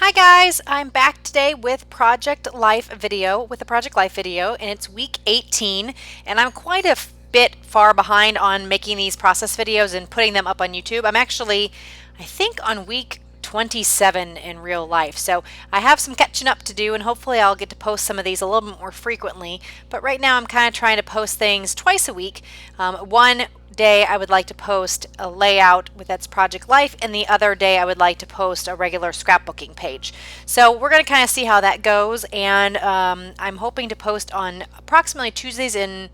Hi guys, I'm back today with Project Life video, and it's week 18, and I'm quite a bit far behind on making these process videos and putting them up on YouTube. I'm actually, I think, on week 27 in real life, so I have some catching up to do, and hopefully I'll get to post some of these a little bit more frequently. But right now I'm kind of trying to post things twice a week. One day I would like to post a layout with that's Project Life, and the other day I would like to post a regular scrapbooking page. So we're going to kind of see how that goes, and I'm hoping to post on approximately Tuesdays and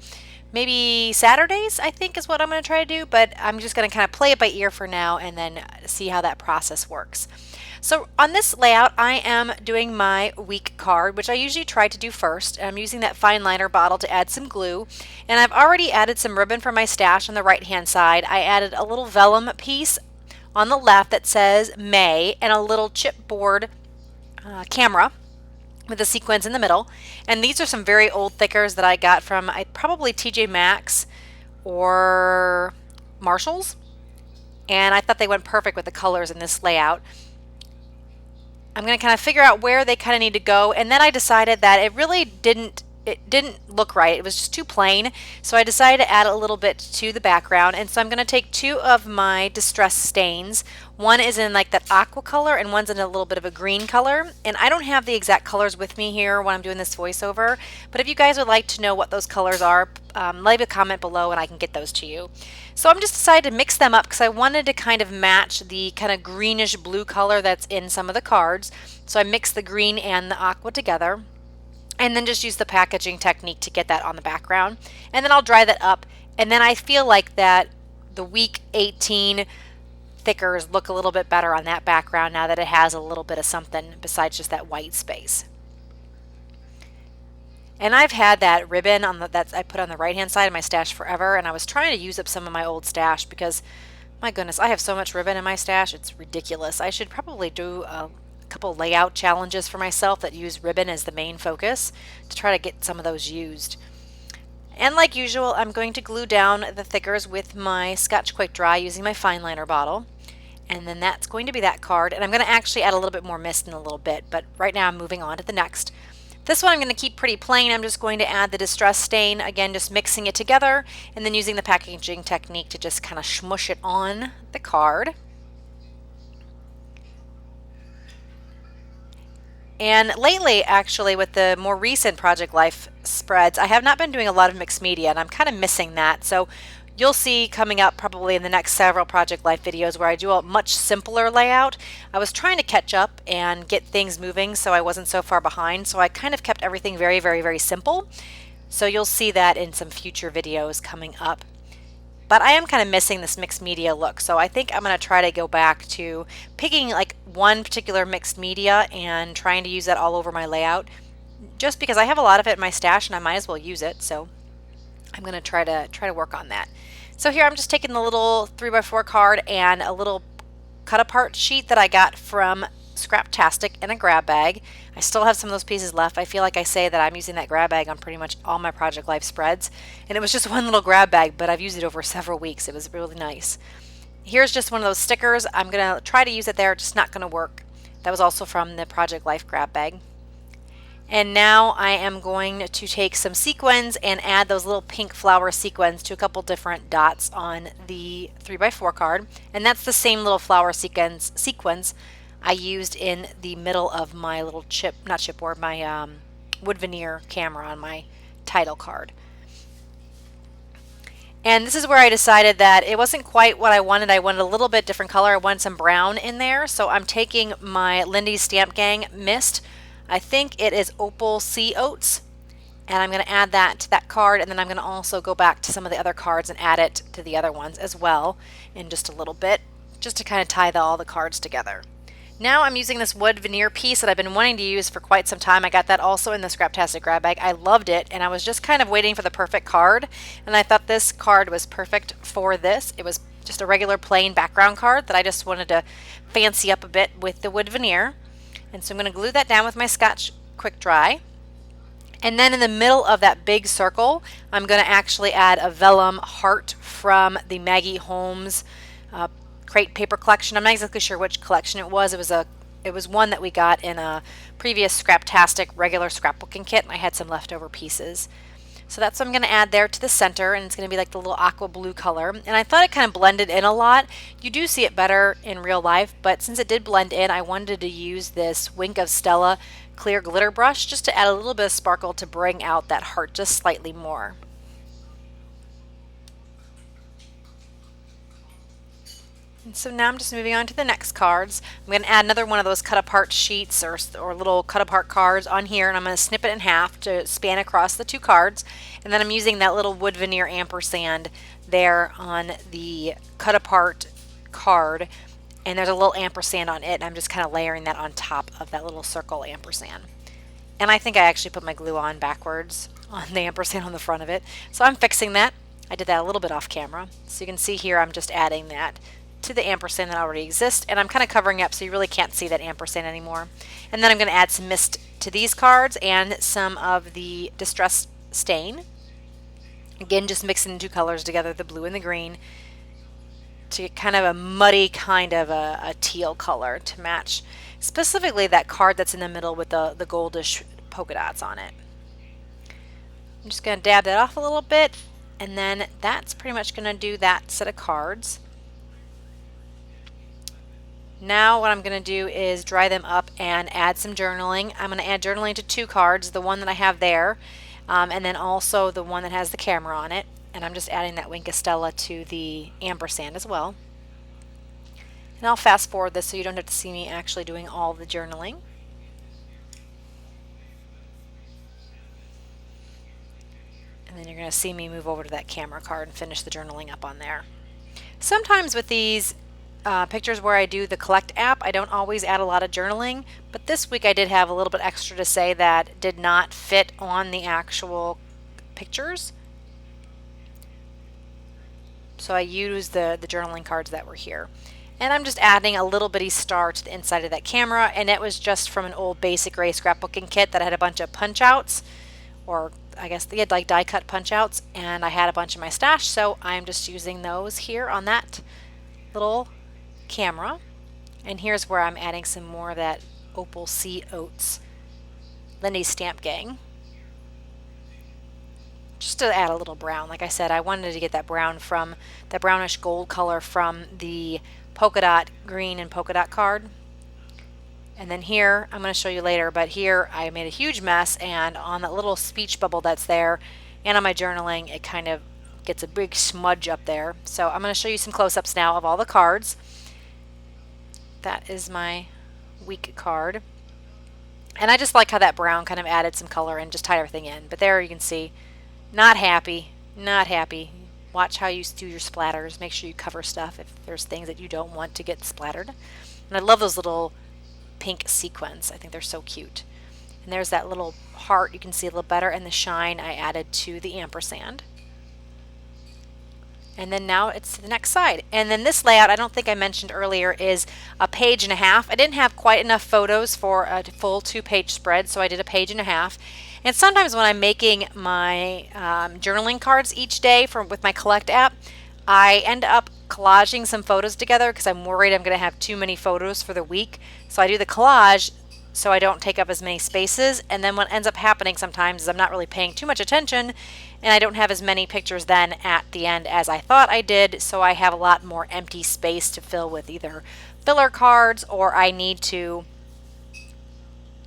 maybe Saturdays, I think is what I'm going to try to do, but I'm just going to kind of play it by ear for now and then see how that process works. So on this layout, I am doing my week card, which I usually try to do first. I'm using that fine liner bottle to add some glue, and I've already added some ribbon for my stash on the right hand side. I added a little vellum piece on the left that says May and a little chipboard camera with a sequence in the middle. And these are some very old thickers that I got from probably TJ Maxx or Marshall's, and I thought they went perfect with the colors in this layout. I'm going to kind of figure out where they kind of need to go, and then I decided that it didn't look right. It was just too plain, so I decided to add a little bit to the background. And so I'm going to take two of my distress stains. One is in like that aqua color, and one's in a little bit of a green color. And I don't have the exact colors with me here when I'm doing this voiceover, but if you guys would like to know what those colors are, leave a comment below and I can get those to you. So I'm just decided to mix them up because I wanted to kind of match the kind of greenish blue color that's in some of the cards. So I mixed the green and the aqua together, and then just use the packaging technique to get that on the background. And then I'll dry that up, and then I feel like that the week 18 thickers look a little bit better on that background now that it has a little bit of something besides just that white space. And I've had that ribbon that I put on the right hand side of my stash forever, and I was trying to use up some of my old stash because my goodness, I have so much ribbon in my stash, it's ridiculous. I should probably do a couple layout challenges for myself that use ribbon as the main focus to try to get some of those used. And like usual, I'm going to glue down the thickers with my Scotch Quick Dry using my fine liner bottle. And then that's going to be that card. And I'm going to actually add a little bit more mist in a little bit, but right now I'm moving on to the next. This one I'm going to keep pretty plain. I'm just going to add the distress stain, again just mixing it together, and then using the packaging technique to just kind of smush it on the card. And lately, actually, with the more recent Project Life spreads, I have not been doing a lot of mixed media, and I'm kind of missing that. So you'll see coming up probably in the next several Project Life videos where I do a much simpler layout. I was trying to catch up and get things moving so I wasn't so far behind, so I kind of kept everything very, very, very simple. So you'll see that in some future videos coming up. But I am kind of missing this mixed media look, so I think I'm going to try to go back to picking like one particular mixed media and trying to use that all over my layout, just because I have a lot of it in my stash and I might as well use it. So I'm going to try to work on that. So here I'm just taking the little 3x4 card and a little cut apart sheet that I got from Scraptastic in a grab bag. I still have some of those pieces left. I feel like I say that I'm using that grab bag on pretty much all my Project Life spreads, and it was just one little grab bag, but I've used it over several weeks. It was really nice. Here's just one of those stickers. I'm gonna try to use it there, just not gonna work. That was also from the Project Life grab bag. And now I am going to take some sequins and add those little pink flower sequins to a couple different dots on the 3x4 card, and that's the same little flower sequins I used in the middle of my little my wood veneer camera on my title card. And this is where I decided that it wasn't quite what I wanted. I wanted a little bit different color. I wanted some brown in there. So I'm taking my Lindy's Stamp Gang mist. I think it is Opal Sea Oats. And I'm going to add that to that card. And then I'm going to also go back to some of the other cards and add it to the other ones as well in just a little bit, just to kind of tie all the cards together. Now I'm using this wood veneer piece that I've been wanting to use for quite some time. I got that also in the Scraptastic grab bag. I loved it, and I was just kind of waiting for the perfect card, and I thought this card was perfect for this. It was just a regular plain background card that I just wanted to fancy up a bit with the wood veneer. And so I'm going to glue that down with my Scotch Quick Dry. And then in the middle of that big circle, I'm going to actually add a vellum heart from the Maggie Holmes crate paper collection. I'm not exactly sure which collection it was. It was a It was one that we got in a previous Scraptastic regular scrapbooking kit, and I had some leftover pieces. So that's what I'm going to add there to the center, and it's going to be like the little aqua blue color. And I thought it kind of blended in a lot. You do see it better in real life, but since it did blend in, I wanted to use this Wink of Stella clear glitter brush just to add a little bit of sparkle to bring out that heart just slightly more. And so now I'm just moving on to the next cards. I'm going to add another one of those cut apart sheets or little cut apart cards on here, and I'm going to snip it in half to span across the two cards. And then I'm using that little wood veneer ampersand there on the cut apart card, and there's a little ampersand on it, and I'm just kind of layering that on top of that little circle ampersand. And I think I actually put my glue on backwards on the ampersand on the front of it. So I'm fixing that. I did that a little bit off camera. So you can see here I'm just adding that to the ampersand that already exists, and I'm kind of covering up so you really can't see that ampersand anymore. And then I'm going to add some mist to these cards and some of the Distress Stain. Again, just mixing the two colors together, the blue and the green, to get kind of a muddy kind of a teal color to match specifically that card that's in the middle with the goldish polka dots on it. I'm just going to dab that off a little bit, and then that's pretty much going to do that set of cards. Now what I'm going to do is dry them up and add some journaling. I'm going to add journaling to two cards, the one that I have there, and then also the one that has the camera on it. And I'm just adding that Wink of Stella to the ampersand as well. And I'll fast forward this so you don't have to see me actually doing all the journaling. And then you're going to see me move over to that camera card and finish the journaling up on there. Sometimes with these pictures where I do the Collect app, I don't always add a lot of journaling, but this week I did have a little bit extra to say that did not fit on the actual pictures. So I used the journaling cards that were here. And I'm just adding a little bitty star to the inside of that camera, and it was just from an old basic gray scrapbooking kit that had a bunch of punch outs, or I guess they had like die cut punch outs, and I had a bunch in my stash, so I'm just using those here on that little camera. And here's where I'm adding some more of that Opal Sea Oats Lindy's Stamp Gang, just to add a little brown. Like I said, I wanted to get that brown from that brownish gold color from the polka dot green and polka dot card. And then here, I'm going to show you later, but here I made a huge mess, and on that little speech bubble that's there and on my journaling, it kind of gets a big smudge up there. So I'm going to show you some close-ups now of all the cards. That is my week card. And I just like how that brown kind of added some color and just tied everything in. But there you can see, not happy, not happy. Watch how you do your splatters. Make sure you cover stuff if there's things that you don't want to get splattered. And I love those little pink sequins. I think they're so cute. And there's that little heart you can see a little better, and the shine I added to the ampersand. And then now it's to the next side. And then this layout, I don't think I mentioned earlier, is a page and a half. I didn't have quite enough photos for a full 2-page spread, so I did a page and a half. And sometimes when I'm making my journaling cards each day with my Collect app, I end up collaging some photos together because I'm worried I'm going to have too many photos for the week. So I do the collage so I don't take up as many spaces. And then what ends up happening sometimes is I'm not really paying too much attention, and I don't have as many pictures then at the end as I thought I did. So I have a lot more empty space to fill with either filler cards, or I need to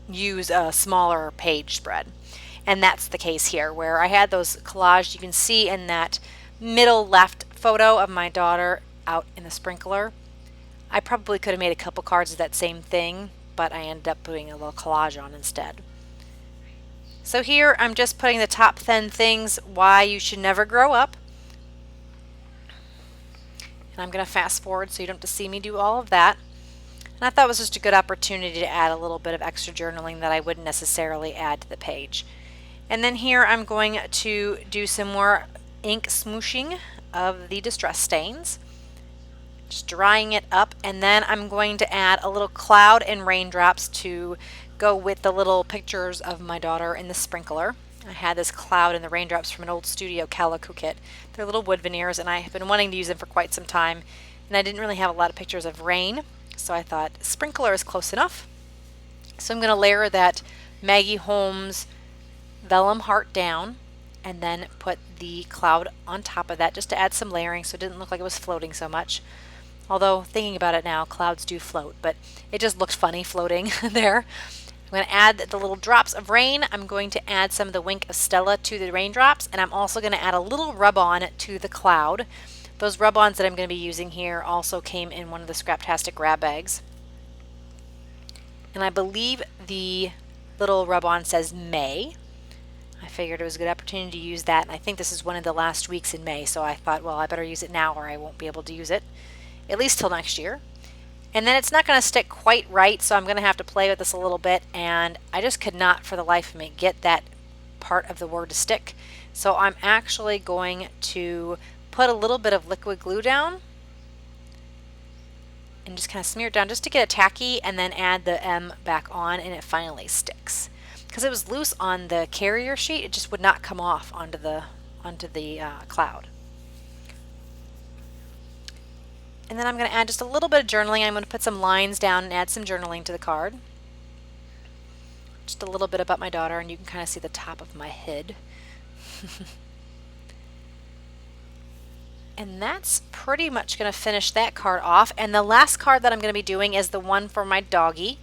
use a smaller page spread. And that's the case here, where I had those collages. You can see in that middle left photo of my daughter out in the sprinkler. I probably could have made a couple cards of that same thing, but I ended up putting a little collage on instead. So here I'm just putting the top 10 things why you should never grow up. And I'm going to fast forward so you don't have to see me do all of that. And I thought it was just a good opportunity to add a little bit of extra journaling that I wouldn't necessarily add to the page. And then here I'm going to do some more ink smooshing of the Distress Stains. Just drying it up, and then I'm going to add a little cloud and raindrops to go with the little pictures of my daughter in the sprinkler. I had this cloud and the raindrops from an old Studio Calico kit. They're little wood veneers, and I have been wanting to use them for quite some time, and I didn't really have a lot of pictures of rain, So I thought sprinkler is close enough. So I'm going to layer that Maggie Holmes vellum heart down and then put the cloud on top of that just to add some layering so it didn't look like it was floating so much. Although thinking about it now, clouds do float, but it just looked funny floating there. I'm going to add the little drops of rain. I'm going to add some of the Wink of Stella to the raindrops, and I'm also going to add a little rub-on to the cloud. Those rub-ons that I'm going to be using here also came in one of the Scraptastic grab bags. And I believe the little rub-on says May. I figured it was a good opportunity to use that, and I think this is one of the last weeks in May, so I thought, well, I better use it now or I won't be able to use it, at least till next year. And then it's not going to stick quite right, so I'm going to have to play with this a little bit, and I just could not for the life of me get that part of the word to stick. So I'm actually going to put a little bit of liquid glue down and just kind of smear it down just to get it tacky, and then add the M back on and it finally sticks. Because it was loose on the carrier sheet, it just would not come off onto the cloud. And then I'm going to add just a little bit of journaling. I'm going to put some lines down and add some journaling to the card. Just a little bit about my daughter, and you can kind of see the top of my head. And that's pretty much going to finish that card off. And the last card that I'm going to be doing is the one for my doggie.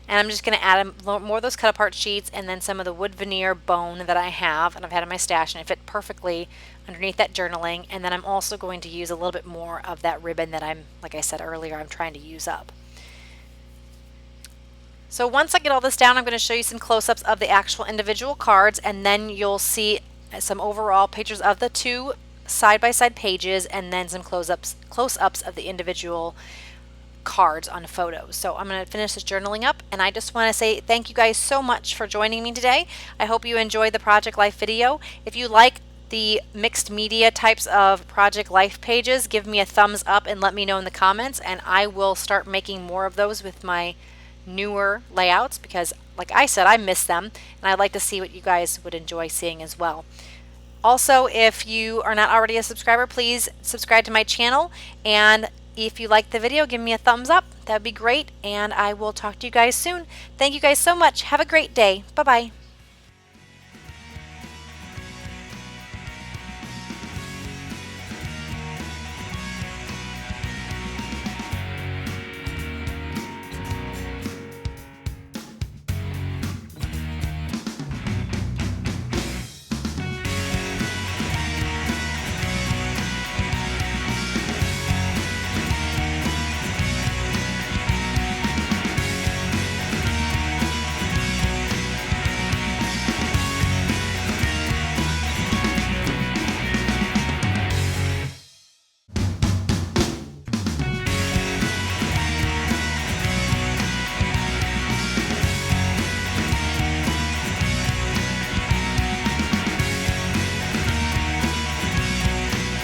And I'm just going to add more of those cut apart sheets and then some of the wood veneer bone that I have and I've had in my stash, and it fit perfectly underneath that journaling. And then I'm also going to use a little bit more of that ribbon that like I said earlier, I'm trying to use up. So once I get all this down, I'm going to show you some close-ups of the actual individual cards, and then you'll see some overall pictures of the two side-by-side pages and then some close-ups of the individual cards on photos. So I'm going to finish this journaling up, and I just want to say thank you guys so much for joining me today. I hope you enjoyed the Project Life video. If you like the mixed media types of Project Life pages, give me a thumbs up and let me know in the comments, and I will start making more of those with my newer layouts because, like I said, I miss them and I'd like to see what you guys would enjoy seeing as well. Also, if you are not already a subscriber, please subscribe to my channel, and if you like the video, give me a thumbs up. That would be great, and I will talk to you guys soon. Thank you guys so much. Have a great day. Bye-bye.